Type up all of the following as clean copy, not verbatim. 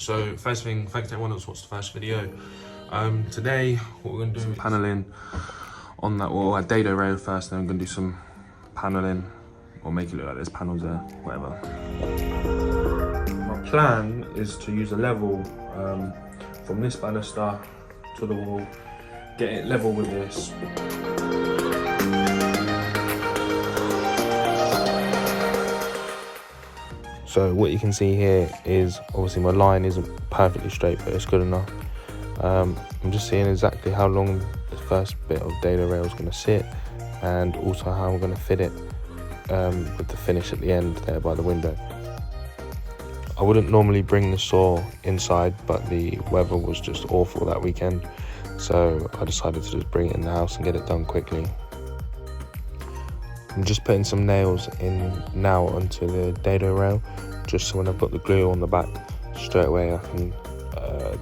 So first thing, thanks to everyone that's watched the first video. Today, what we're gonna do is paneling on that wall at Dado rail first, then I'm gonna do some paneling, or make it look like there's panels there, whatever. My plan is to use a level from this banister to the wall, get it level with this. So what you can see here is obviously my line isn't perfectly straight, but it's good enough. I'm just seeing exactly how long the first bit of Dado rail is going to sit, and also how I'm going to fit it with the finish at the end there by the window. I wouldn't normally bring the saw inside, but the weather was just awful that weekend, so I decided to just bring it in the house and get it done quickly. I'm just putting some nails in now onto the Dado rail, just so when I've got the glue on the back, straight away I can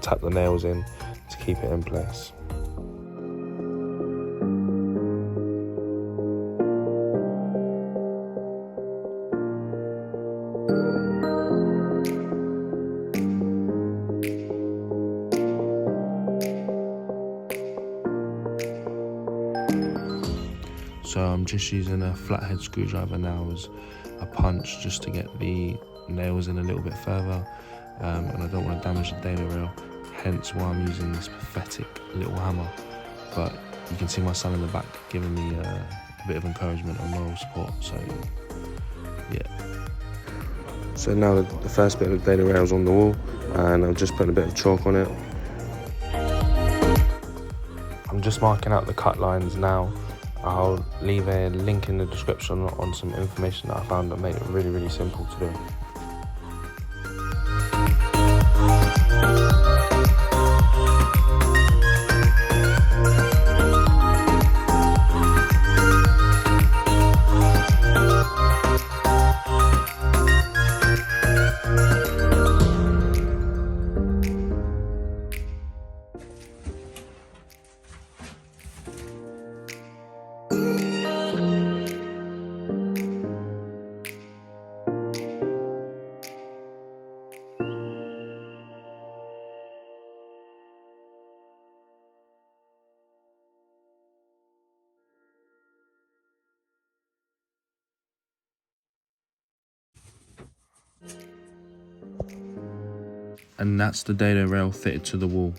tap the nails in to keep it in place. So I'm just using a flathead screwdriver now as a punch, just to get the nails in a little bit further, and I don't want to damage the Dado rail, hence why I'm using this pathetic little hammer. But you can see my son in the back giving me a bit of encouragement and moral support, so yeah. So now the first bit of the Dado rail is on the wall, and I'm just putting a bit of chalk on it. I'm just marking out the cut lines now. I'll leave a link in the description on some information that I found that made it really, really simple to do. And that's the Dado rail fitted to the wall.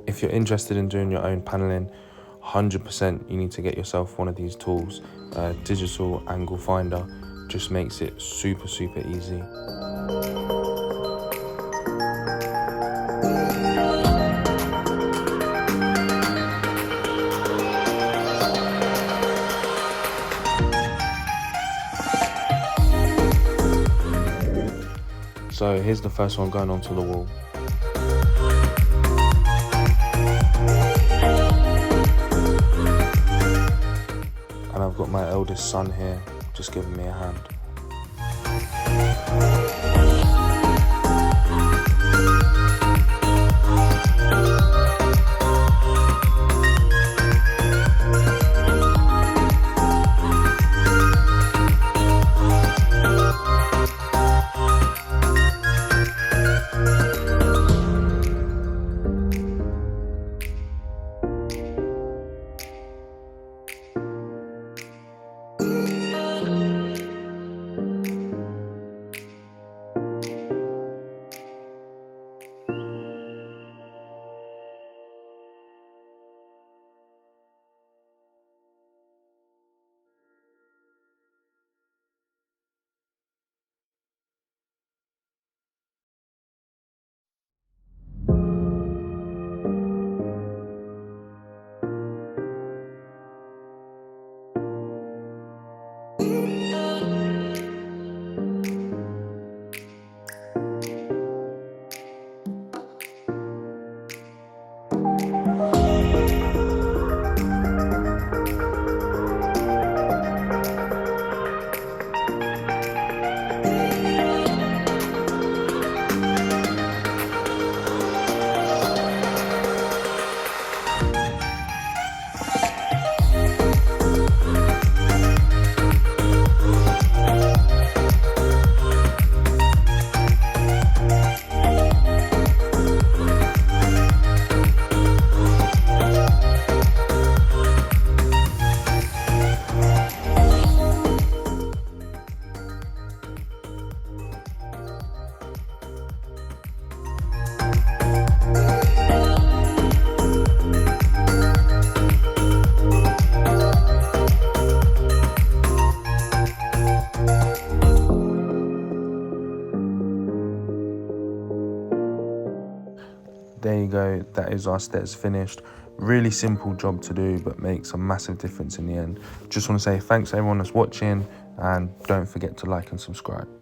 If you're interested in doing your own paneling, 100% you need to get yourself one of these tools. Digital angle finder just makes it super, super easy. So here's the first one going onto the wall. And I've got my eldest son here, just giving me a hand. there you go, that is our steps finished. Really simple job to do, but makes a massive difference in the end. Just want to say thanks to everyone that's watching, and don't forget to like and subscribe.